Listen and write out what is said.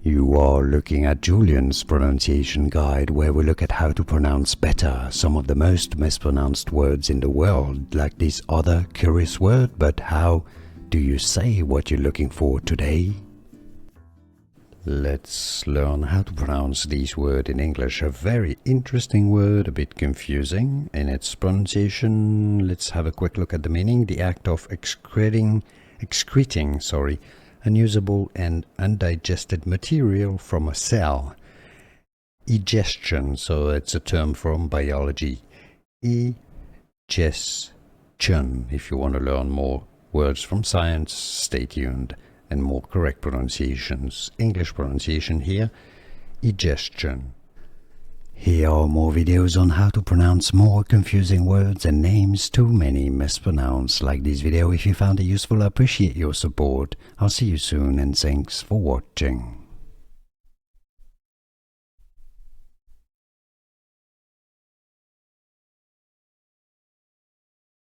You are looking at Julian's pronunciation guide, where we look at how to pronounce better some of the most mispronounced words in the world, like this other curious word. But how do you say what you're looking for today? Let's learn how to pronounce this word in English. A very interesting word, a bit confusing in its pronunciation. Let's have a quick look at the meaning. The act of excreting unusable and undigested material from a cell. Egestion, so it's a term from biology. Egestion. If you want to learn more words from science, stay tuned. And more correct pronunciations. English pronunciation here, egestion. Here are more videos on how to pronounce more confusing words and names too many mispronounced. Like this video if you found it useful. I appreciate your support. I'll see you soon and thanks for watching.